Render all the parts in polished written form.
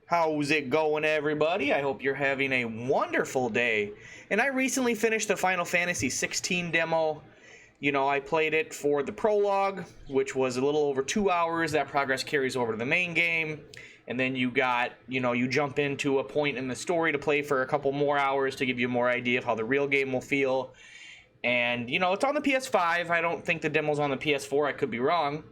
How's it going, everybody? I hope you're having a wonderful day. And I recently finished the Final Fantasy XVI demo. You know, I played it for the prologue, which was a little over 2 hours. That progress carries over to the main game. And then you jump into a point in the story to play for a couple more hours to give you more idea of how the real game will feel. And, it's on the PS5. I don't think the demo's on the PS4. I could be wrong.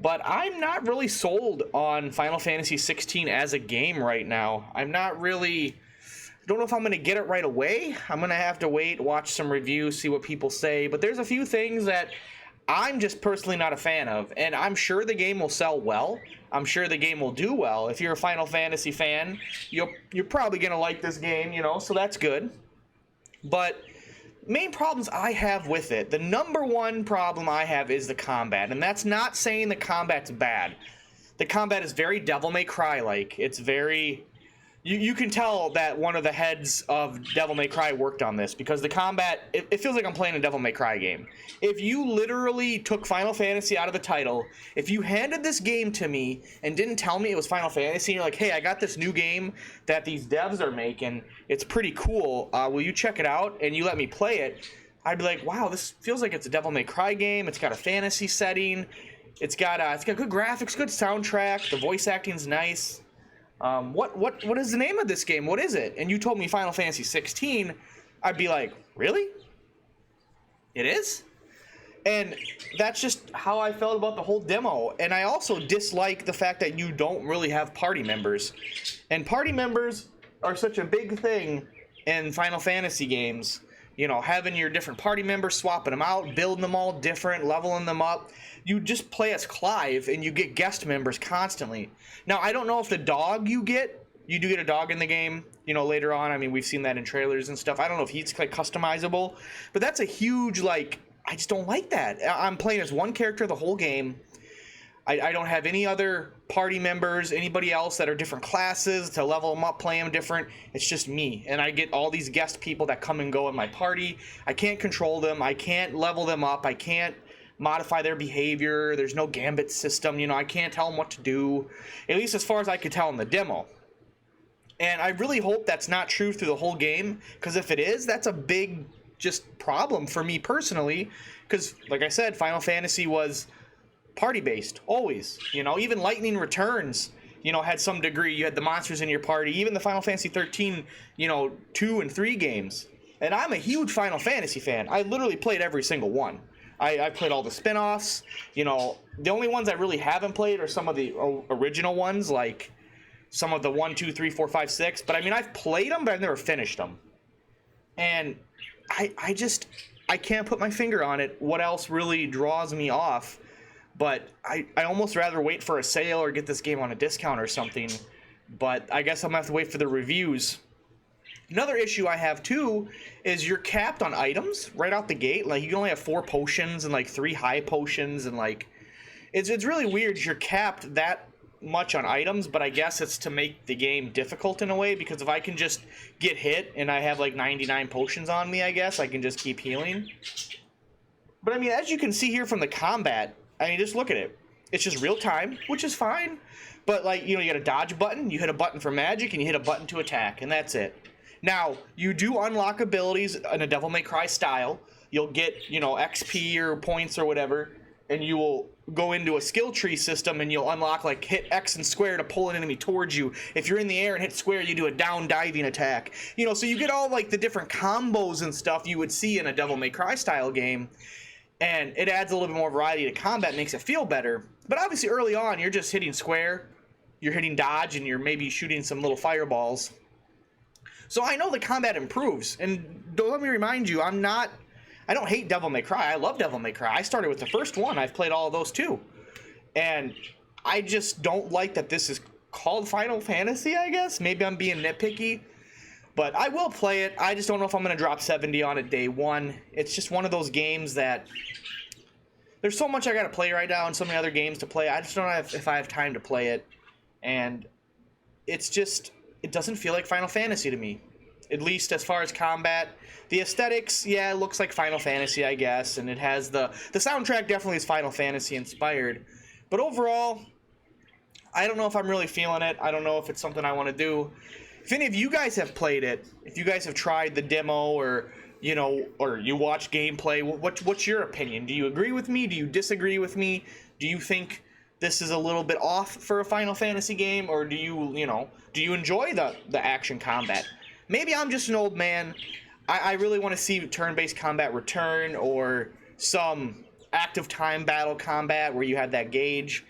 But I'm not really sold on Final Fantasy 16 as a game right now. Don't know if I'm going to get it right away. I'm going to have to wait, watch some reviews, see what people say. But there's a few things that I'm just personally not a fan of. And I'm sure the game will sell well. I'm sure the game will do well. If you're a Final Fantasy fan, you're probably going to like this game, so that's good. But main problems I have with it, the number one problem I have is the combat, and that's not saying the combat's bad. The combat is very Devil May Cry like. It's very you can tell that one of the heads of Devil May Cry worked on this, because the combat, it feels like I'm playing a Devil May Cry game. If you literally took Final Fantasy out of the title, if you handed this game to me and didn't tell me it was Final Fantasy, and you're like, hey, I got this new game that these devs are making, it's pretty cool, will you check it out, and you let me play it, I'd be like, wow, this feels like it's a Devil May Cry game. It's got a fantasy setting, it's got good graphics, good soundtrack, the voice acting's nice. What is the name of this game? What is it? And you told me Final Fantasy 16, I'd be like, really? It is? And that's just how I felt about the whole demo. And I also dislike the fact that you don't really have party members. And party members are such a big thing in Final Fantasy games. Having your different party members, swapping them out, building them all different, leveling them up. You just play as Clive, and you get guest members constantly. Now, I don't know if the dog you do get a dog in the game, later on. I mean, we've seen that in trailers and stuff. I don't know if he's customizable, but that's a huge, I just don't like that. I'm playing as one character the whole game. I don't have any other party members, anybody else that are different classes to level them up, play them different. It's just me. And I get all these guest people that come and go in my party. I can't control them. I can't level them up. I can't modify their behavior. There's no gambit system. I can't tell them what to do, at least as far as I could tell in the demo. And I really hope that's not true through the whole game, because if it is, that's a big just problem for me personally, because like I said, Final Fantasy was party-based, always. Even Lightning Returns, had some degree. You had the monsters in your party. Even the Final Fantasy 13, 2 and 3 games. And I'm a huge Final Fantasy fan. I literally played every single one. I played all the spin-offs. The only ones I really haven't played are some of the original ones, like some of the 1, 2, 3, 4, 5, 6. But I mean, I've played them, but I've never finished them. And I can't put my finger on it. What else really draws me off? But I almost rather wait for a sale or get this game on a discount or something. But I guess I'm going to have to wait for the reviews. Another issue I have, too, is you're capped on items right out the gate. You can only have 4 potions and, 3 high potions. And, it's really weird. You're capped that much on items, but I guess it's to make the game difficult in a way. Because if I can just get hit and I have, 99 potions on me, I guess, I can just keep healing. But, I mean, as you can see here from the combat, just look at it. It's just real time, which is fine. But, you got a dodge button, you hit a button for magic, and you hit a button to attack, and that's it. Now, you do unlock abilities in a Devil May Cry style. You'll get, XP or points or whatever, and you will go into a skill tree system, and you'll unlock, hit X and square to pull an enemy towards you. If you're in the air and hit square, you do a down diving attack. So you get all, the different combos and stuff you would see in a Devil May Cry style game. And it adds a little bit more variety to combat, makes it feel better. But obviously early on, you're just hitting square, you're hitting dodge, and you're maybe shooting some little fireballs. So I know the combat improves. And let me remind you, I don't hate Devil May Cry. I love Devil May Cry. I started with the first one. I've played all of those too. And I just don't like that this is called Final Fantasy, I guess. Maybe I'm being nitpicky. But I will play it. I just don't know if I'm going to drop 70 on it day one. It's just one of those games that there's so much I got to play right now and so many other games to play. I just don't know if I have time to play it. And it doesn't feel like Final Fantasy to me. At least as far as combat. The aesthetics, yeah, it looks like Final Fantasy, I guess. And it has the soundtrack definitely is Final Fantasy inspired. But overall, I don't know if I'm really feeling it. I don't know if it's something I want to do. If any of you guys have played it, if you guys have tried the demo, or or you watch gameplay, what's your opinion? Do you agree with me? Do you disagree with me? Do you think this is a little bit off for a Final Fantasy game, or do do you enjoy the action combat? Maybe I'm just an old man. I really want to see turn-based combat return, or some active time battle combat where you have that gauge.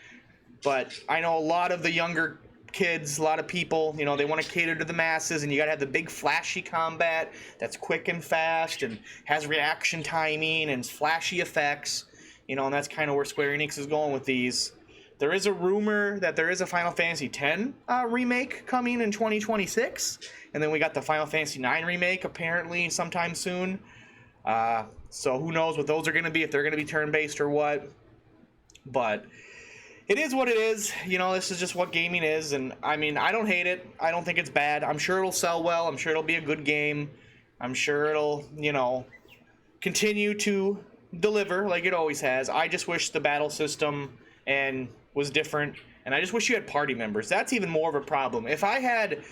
But I know a lot of the younger kids, a lot of people, they want to cater to the masses, and you got to have the big flashy combat that's quick and fast and has reaction timing and flashy effects, and that's kind of where Square Enix is going with these. There is a rumor that there is a Final Fantasy X remake coming in 2026, and then we got the Final Fantasy IX remake apparently sometime soon. So who knows what those are going to be, if they're going to be turn-based or what. But it is what it is. This is just what gaming is, and I mean, I don't hate it. I don't think it's bad. I'm sure it'll sell well. I'm sure it'll be a good game. I'm sure it'll, continue to deliver like it always has. I just wish the battle system was different, and I just wish you had party members. That's even more of a problem. If I had,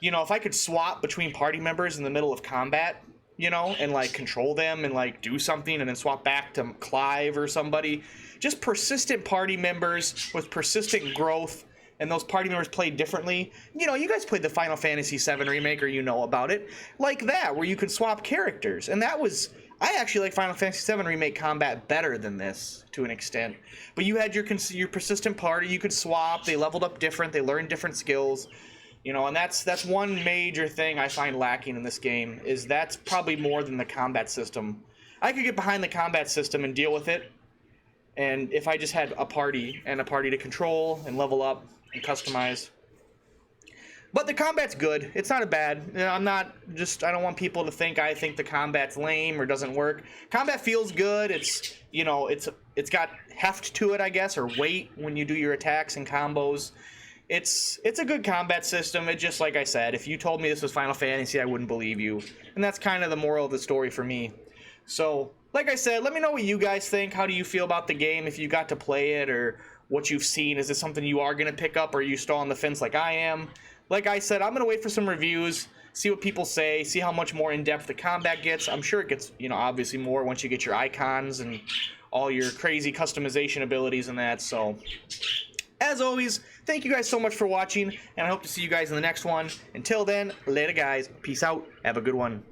if I could swap between party members in the middle of combat, and like control them and like do something and then swap back to Clive or somebody. Just persistent party members with persistent growth, and those party members played differently. You guys played the Final Fantasy VII remake, or about it. Like that, where you could swap characters. And that was... I actually like Final Fantasy VII remake combat better than this, to an extent. But you had your persistent party, you could swap, they leveled up different, they learned different skills. And that's one major thing I find lacking in this game, is that's probably more than the combat system. I could get behind the combat system and deal with it, and if I just had a party to control and level up and customize. But the combat's good. It's not bad. I don't want people to think I think the combat's lame or doesn't work. Combat feels good. It's got heft to it, I guess, or weight when you do your attacks and combos. It's a good combat system. It just, like I said, if you told me this was Final Fantasy, I wouldn't believe you. And that's kind of the moral of the story for me. So, like I said, let me know what you guys think. How do you feel about the game, if you got to play it, or what you've seen? Is this something you are going to pick up, or are you still on the fence like I am? Like I said, I'm going to wait for some reviews, see what people say, see how much more in-depth the combat gets. I'm sure it gets, obviously more once you get your icons and all your crazy customization abilities and that. So, as always, thank you guys so much for watching, and I hope to see you guys in the next one. Until then, later guys. Peace out. Have a good one.